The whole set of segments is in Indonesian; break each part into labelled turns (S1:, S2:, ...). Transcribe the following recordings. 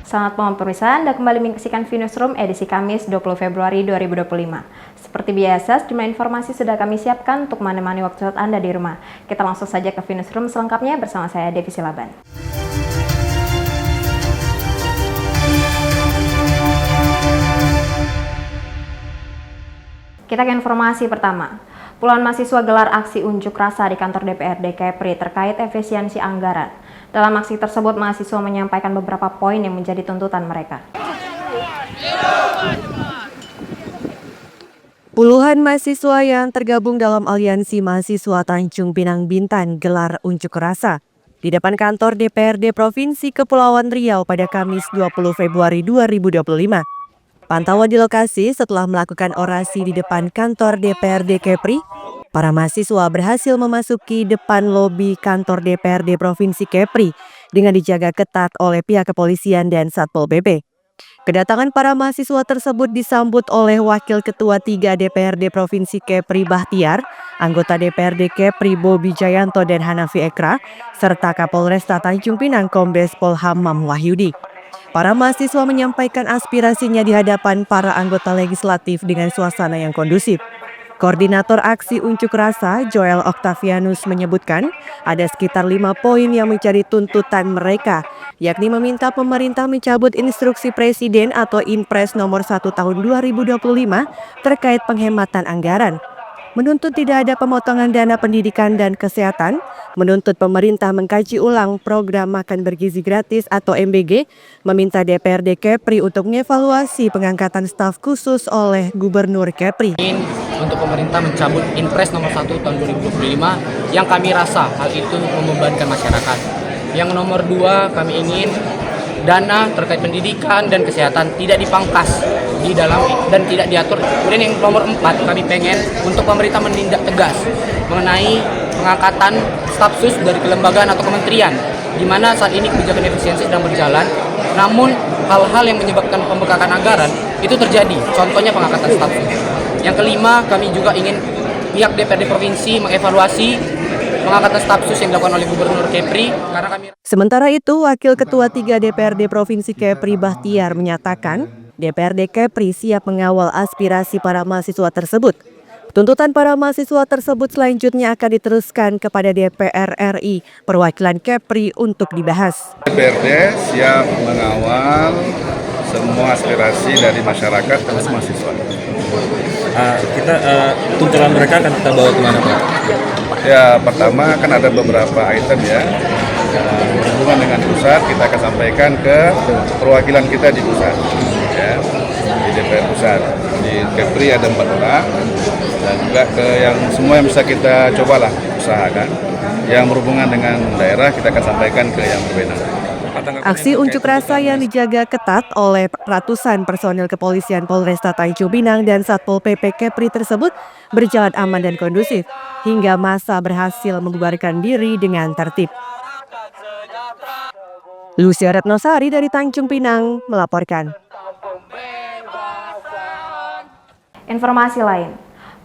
S1: Selamat malam pemirsa, Anda kembali menyaksikan Newsroom edisi Kamis 20 Februari 2025. Seperti biasa, sejumlah informasi sudah kami siapkan untuk menemani waktu saat Anda di rumah. Kita langsung saja ke Newsroom selengkapnya bersama saya, Devi Silaban. Kita ke informasi pertama. Puluhan mahasiswa gelar aksi unjuk rasa di kantor DPRD Kepri terkait efisiensi anggaran. Dalam aksi tersebut, mahasiswa menyampaikan beberapa poin yang menjadi tuntutan mereka.
S2: Puluhan mahasiswa yang tergabung dalam Aliansi Mahasiswa Tanjung Pinang Bintan gelar unjuk rasa di depan kantor DPRD Provinsi Kepulauan Riau pada Kamis 20 Februari 2025. Pantauan di lokasi setelah melakukan orasi di depan kantor DPRD Kepri, para mahasiswa berhasil memasuki depan lobi kantor DPRD Provinsi Kepri dengan dijaga ketat oleh pihak kepolisian dan Satpol PP. Kedatangan para mahasiswa tersebut disambut oleh Wakil Ketua 3 DPRD Provinsi Kepri Bahtiar, anggota DPRD Kepri Bobi Jayanto dan Hanafi Ekra, serta Kapolresta Tanjung Pinang Kombes Pol Hamam Wahyudi. Para mahasiswa menyampaikan aspirasinya di hadapan para anggota legislatif dengan suasana yang kondusif. Koordinator aksi unjuk rasa Joel Octavianus menyebutkan ada sekitar 5 poin yang menjadi tuntutan mereka, yakni meminta pemerintah mencabut instruksi Presiden atau Inpres nomor 1 tahun 2025 terkait penghematan anggaran, menuntut tidak ada pemotongan dana pendidikan dan kesehatan, menuntut pemerintah mengkaji ulang program makan bergizi gratis atau MBG, meminta DPRD Kepri untuk mengevaluasi pengangkatan staf khusus oleh Gubernur Kepri.
S3: Untuk pemerintah mencabut Inpres nomor 1 tahun 2025 yang kami rasa hal itu membebankan masyarakat. Yang nomor 2, kami ingin dana terkait pendidikan dan kesehatan tidak dipangkas di dalam dan tidak diatur. Kemudian yang nomor 4, kami pengen untuk pemerintah menindak tegas mengenai pengangkatan staf sus dari kelembagaan atau kementerian, di mana saat ini kebijakan efisiensi sedang berjalan, namun hal-hal yang menyebabkan pembengkakan anggaran itu terjadi, contohnya pengangkatan staf sus. Yang kelima, kami juga ingin pihak DPRD Provinsi mengevaluasi pengangkatan staf sus yang dilakukan oleh Gubernur Kepri, karena kami.
S2: Sementara itu, Wakil Ketua 3 DPRD Provinsi Kepri Bahtiar menyatakan DPRD Kepri siap mengawal aspirasi para mahasiswa tersebut. Tuntutan para mahasiswa tersebut selanjutnya akan diteruskan kepada DPR RI perwakilan Kepri untuk dibahas.
S4: DPRD siap mengawal semua aspirasi dari masyarakat dan mahasiswa.
S5: Tuntutan mereka akan kita bawa kemana, Pak?
S4: Ya, pertama kan ada beberapa item ya. Berhubungan dengan pusat, kita akan sampaikan ke perwakilan kita di pusat. Ya, di DPR pusat. Di Kepri ada 4 orang. Dan juga ke yang semua yang bisa kita cobalah usahakan. Yang berhubungan dengan daerah kita akan sampaikan ke yang berwenang.
S2: Aksi unjuk rasa yang dijaga ketat oleh ratusan personil kepolisian Polresta Tanjung Pinang dan Satpol PP Kepri tersebut berjalan aman dan kondusif hingga massa berhasil membubarkan diri dengan tertib. Lucia Retnosari dari Tanjung Pinang melaporkan.
S1: Informasi lain,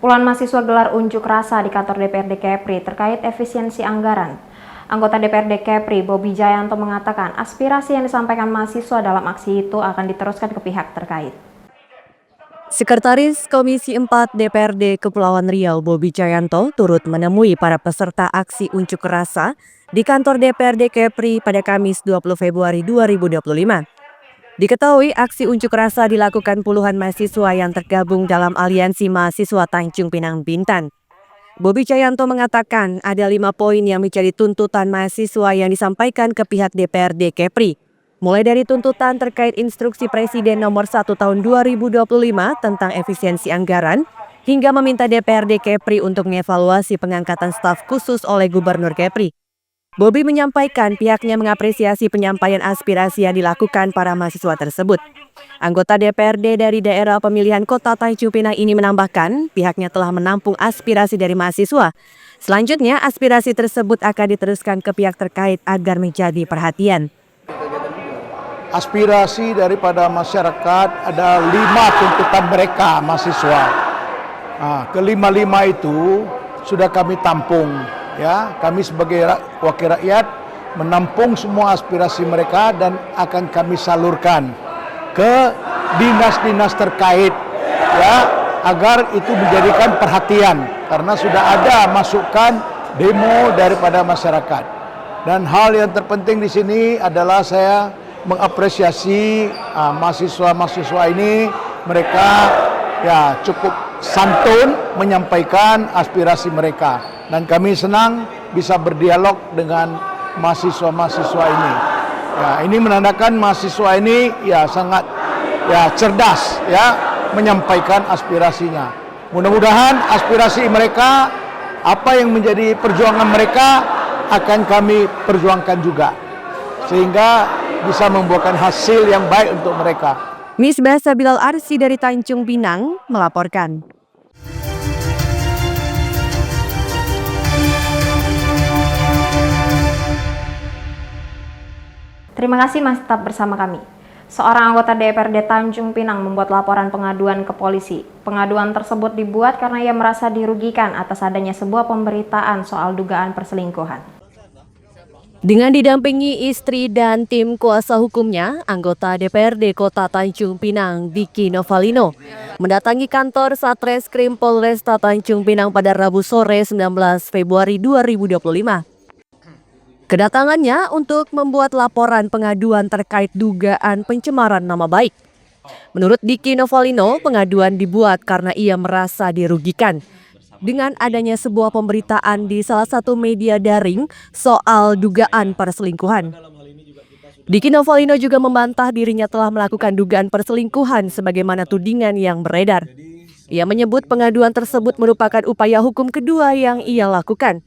S1: puluhan mahasiswa gelar unjuk rasa di kantor DPRD Kepri terkait efisiensi anggaran. Anggota DPRD Kepri Bobi Jayanto mengatakan aspirasi yang disampaikan mahasiswa dalam aksi itu akan diteruskan ke pihak terkait.
S2: Sekretaris Komisi 4 DPRD Kepulauan Riau Bobi Jayanto turut menemui para peserta aksi unjuk rasa di kantor DPRD Kepri pada Kamis 20 Februari 2025. Diketahui aksi unjuk rasa dilakukan puluhan mahasiswa yang tergabung dalam Aliansi Mahasiswa Tanjung Pinang Bintan. Bobi Jayanto mengatakan ada 5 poin yang menjadi tuntutan mahasiswa yang disampaikan ke pihak DPRD Kepri. Mulai dari tuntutan terkait instruksi Presiden nomor 1 tahun 2025 tentang efisiensi anggaran, hingga meminta DPRD Kepri untuk mengevaluasi pengangkatan staf khusus oleh Gubernur Kepri. Bobi menyampaikan pihaknya mengapresiasi penyampaian aspirasi yang dilakukan para mahasiswa tersebut. Anggota DPRD dari daerah pemilihan Kota Tanjung Pinang ini menambahkan pihaknya telah menampung aspirasi dari mahasiswa. Selanjutnya, aspirasi tersebut akan diteruskan ke pihak terkait agar menjadi perhatian.
S6: Aspirasi daripada masyarakat ada 5 tuntutan mereka mahasiswa. Kelima-lima itu sudah kami tampung. Ya, kami sebagai wakil rakyat menampung semua aspirasi mereka dan akan kami salurkan ke dinas-dinas terkait, ya, agar itu menjadikan perhatian karena sudah ada masukan demo daripada masyarakat. Dan hal yang terpenting di sini adalah saya mengapresiasi mahasiswa-mahasiswa ini, mereka ya cukup santun menyampaikan aspirasi mereka dan kami senang bisa berdialog dengan mahasiswa-mahasiswa ini. Ya, ini menandakan mahasiswa ini ya sangat ya cerdas ya menyampaikan aspirasinya. Mudah-mudahan aspirasi mereka, apa yang menjadi perjuangan mereka akan kami perjuangkan juga sehingga bisa membuahkan hasil yang baik untuk mereka.
S2: Misbah Sabilal Arsi dari Tanjung Pinang melaporkan.
S1: Terima kasih Mas, tetap bersama kami. Seorang anggota DPRD Tanjung Pinang membuat laporan pengaduan ke polisi. Pengaduan tersebut dibuat karena ia merasa dirugikan atas adanya sebuah pemberitaan soal dugaan perselingkuhan.
S2: Dengan didampingi istri dan tim kuasa hukumnya, anggota DPRD Kota Tanjung Pinang, Diki Novalino, mendatangi kantor Satreskrim Polresta Tanjung Pinang pada Rabu sore 19 Februari 2025. Kedatangannya untuk membuat laporan pengaduan terkait dugaan pencemaran nama baik. Menurut Diki Novalino, pengaduan dibuat karena ia merasa dirugikan dengan adanya sebuah pemberitaan di salah satu media daring soal dugaan perselingkuhan. Diki Novalino juga membantah dirinya telah melakukan dugaan perselingkuhan sebagaimana tudingan yang beredar. Ia menyebut pengaduan tersebut merupakan upaya hukum kedua yang ia lakukan,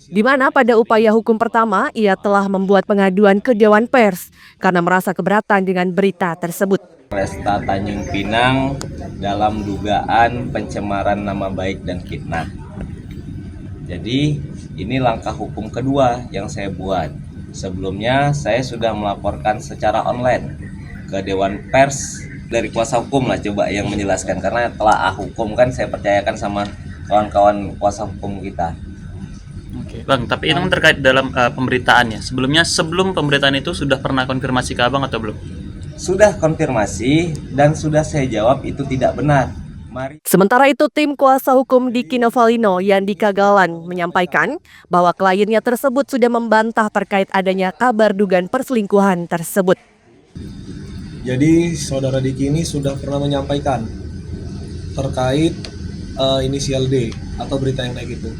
S2: di mana pada upaya hukum pertama ia telah membuat pengaduan ke Dewan Pers karena merasa keberatan dengan berita tersebut.
S7: Polresta Tanjung Pinang dalam dugaan pencemaran nama baik dan fitnah. Jadi ini langkah hukum kedua yang saya buat. Sebelumnya saya sudah melaporkan secara online ke Dewan Pers dari kuasa hukum lah, coba yang menjelaskan karena telah hukum kan saya percayakan sama kawan-kawan kuasa hukum kita.
S5: Oke, Bang, tapi itu terkait dalam pemberitaannya. Sebelum pemberitaan itu sudah pernah konfirmasi ke Abang atau belum?
S7: Sudah konfirmasi dan sudah saya jawab itu tidak benar. Mari.
S2: Sementara itu, tim kuasa hukum Diki Novalino, Yandika Galan, menyampaikan bahwa kliennya tersebut sudah membantah terkait adanya kabar dugaan perselingkuhan tersebut.
S8: Jadi saudara Diki ini sudah pernah menyampaikan terkait inisial D atau berita yang kayak gitu.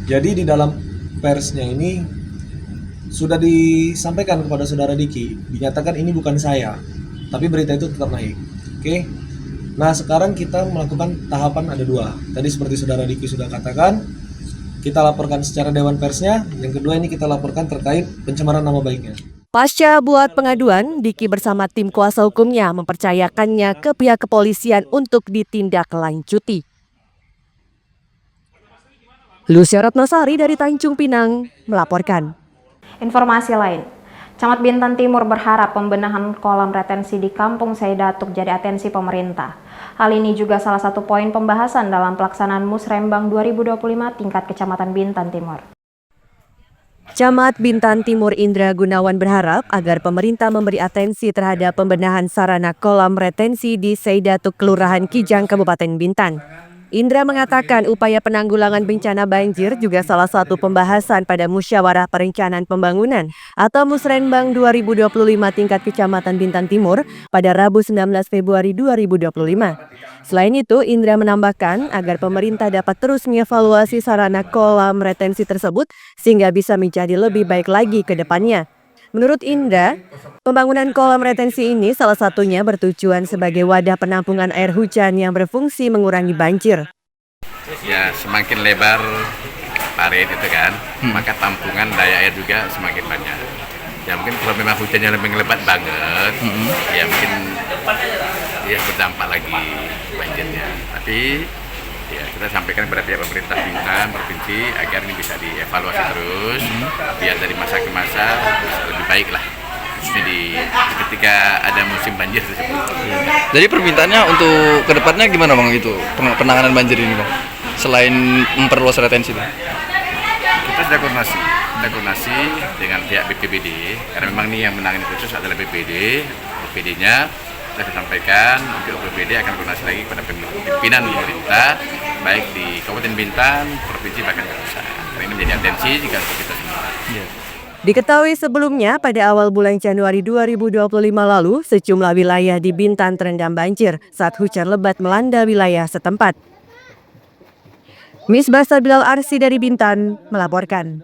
S8: Jadi di dalam persnya ini sudah disampaikan kepada saudara Diki, dinyatakan ini bukan saya, tapi berita itu tetap naik. Oke. Nah sekarang kita melakukan tahapan ada dua. Tadi seperti saudara Diki sudah katakan, kita laporkan secara Dewan Persnya. Yang kedua ini kita laporkan terkait pencemaran nama baiknya.
S2: Pasca buat pengaduan, Diki bersama tim kuasa hukumnya mempercayakannya ke pihak kepolisian untuk ditindaklanjuti. Lucia Ratnasari dari Tanjung Pinang melaporkan.
S1: Informasi lain, Camat Bintan Timur berharap pembenahan kolam retensi di Kampung Saidatuk jadi atensi pemerintah. Hal ini juga salah satu poin pembahasan dalam pelaksanaan Musrembang 2025 tingkat Kecamatan Bintan Timur.
S2: Camat Bintan Timur Indra Gunawan berharap agar pemerintah memberi atensi terhadap pembenahan sarana kolam retensi di Saidatuk Kelurahan Kijang, Kabupaten Bintan. Indra mengatakan upaya penanggulangan bencana banjir juga salah satu pembahasan pada Musyawarah Perencanaan Pembangunan atau Musrenbang 2025 tingkat Kecamatan Bintan Timur pada Rabu 19 Februari 2025. Selain itu, Indra menambahkan agar pemerintah dapat terus mengevaluasi sarana kolam retensi tersebut sehingga bisa menjadi lebih baik lagi ke depannya. Menurut Indra, pembangunan kolam retensi ini salah satunya bertujuan sebagai wadah penampungan air hujan yang berfungsi mengurangi banjir.
S4: Ya semakin lebar parit itu kan, maka tampungan daya air juga semakin banyak. Ya mungkin kalau memang hujannya lebih lebat banget, ya mungkin ya berdampak lagi banjirnya. Tapi ya kita sampaikan kepada pihak pemerintah Bintan provinsi agar ini bisa dievaluasi terus, biar dari masa ke masa bisa lebih baik lah. Jadi ketika ada musim banjir tersebut.
S9: Jadi permintaannya untuk kedepannya gimana Bang itu penanganan banjir ini Bang? Selain memperluas retensi Bang?
S4: Kita sudah koordinasi kita koordinasi dengan pihak BPBD, karena memang ini yang menangani khusus adalah BPD-nya. Saya sampaikan untuk BPBD akan koordinasi lagi kepada pimpinan pemerintah, baik di Kabupaten Bintan, provinsi bahkan ke pusat. Ini menjadi atensi juga untuk kita semua.
S2: Diketahui sebelumnya pada awal bulan Januari 2025 lalu, sejumlah wilayah di Bintan terendam banjir saat hujan lebat melanda wilayah setempat. Misbah Sabilal Arsi dari Bintan melaporkan.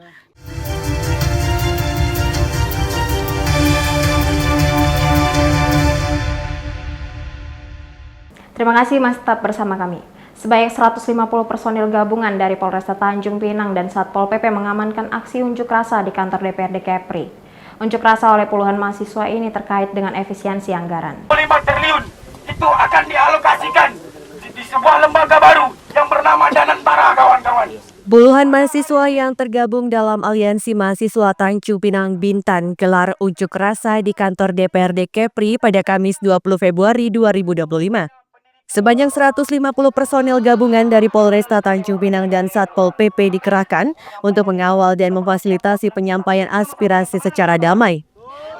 S1: Terima kasih Mas tetap bersama kami. Sebanyak 150 personil gabungan dari Polresta Tanjung Pinang dan Satpol PP mengamankan aksi unjuk rasa di kantor DPRD Kepri. Unjuk rasa oleh puluhan mahasiswa ini terkait dengan efisiensi anggaran.
S10: 5 triliun itu akan dialokasikan di sebuah lembaga baru yang bernama Danantara, kawan-kawan.
S2: Puluhan mahasiswa yang tergabung dalam Aliansi Mahasiswa Tanjung Pinang Bintan gelar unjuk rasa di kantor DPRD Kepri pada Kamis 20 Februari 2025. Sebanyak 150 personil gabungan dari Polresta Tanjung Pinang dan Satpol PP dikerahkan untuk mengawal dan memfasilitasi penyampaian aspirasi secara damai.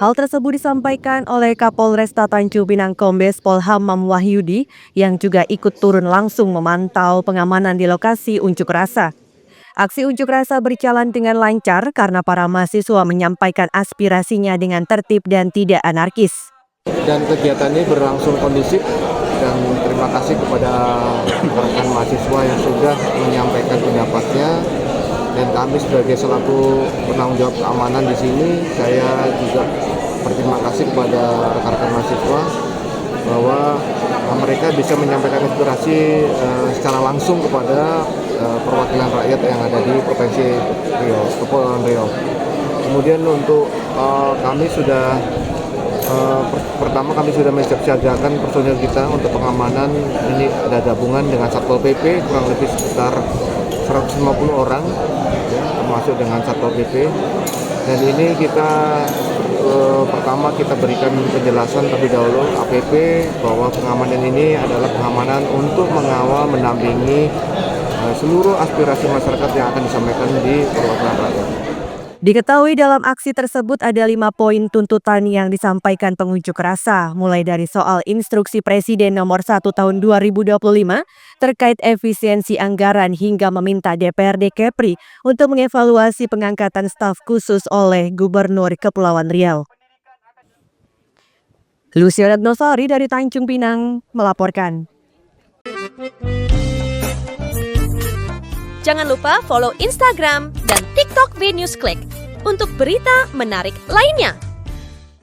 S2: Hal tersebut disampaikan oleh Kapolresta Tanjung Pinang Kombes Pol Hamam Wahyudi yang juga ikut turun langsung memantau pengamanan di lokasi unjuk rasa. Aksi unjuk rasa berjalan dengan lancar karena para mahasiswa menyampaikan aspirasinya dengan tertib dan tidak anarkis.
S11: Dan kegiatan ini berlangsung kondusif dan terima kasih kepada rekan mahasiswa yang sudah menyampaikan pendapatnya, dan kami sebagai selaku penanggung jawab keamanan di sini, saya juga berterima kasih kepada rekan-rekan mahasiswa bahwa mereka bisa menyampaikan aspirasi secara langsung kepada perwakilan rakyat yang ada di Provinsi Riau, Kepulauan Riau. Kemudian untuk kami sudah pertama kami sudah mensiapsiagakan personil kita untuk pengamanan. Ini ada gabungan dengan Satpol PP kurang lebih sekitar 150 orang ya, termasuk dengan Satpol PP. Dan ini kita pertama kita berikan penjelasan terlebih dahulu APP bahwa pengamanan ini adalah pengamanan untuk mengawal, mendampingi seluruh aspirasi masyarakat yang akan disampaikan di perwakilan rakyat.
S2: Diketahui dalam aksi tersebut ada 5 poin tuntutan yang disampaikan pengunjuk rasa, mulai dari soal instruksi Presiden nomor 1 tahun 2025 terkait efisiensi anggaran hingga meminta DPRD Kepri untuk mengevaluasi pengangkatan staf khusus oleh Gubernur Kepulauan Riau. Lucia Ratnosari dari Tanjung Pinang melaporkan.
S12: Jangan lupa follow Instagram dan TikTok BNewsClick untuk berita menarik lainnya.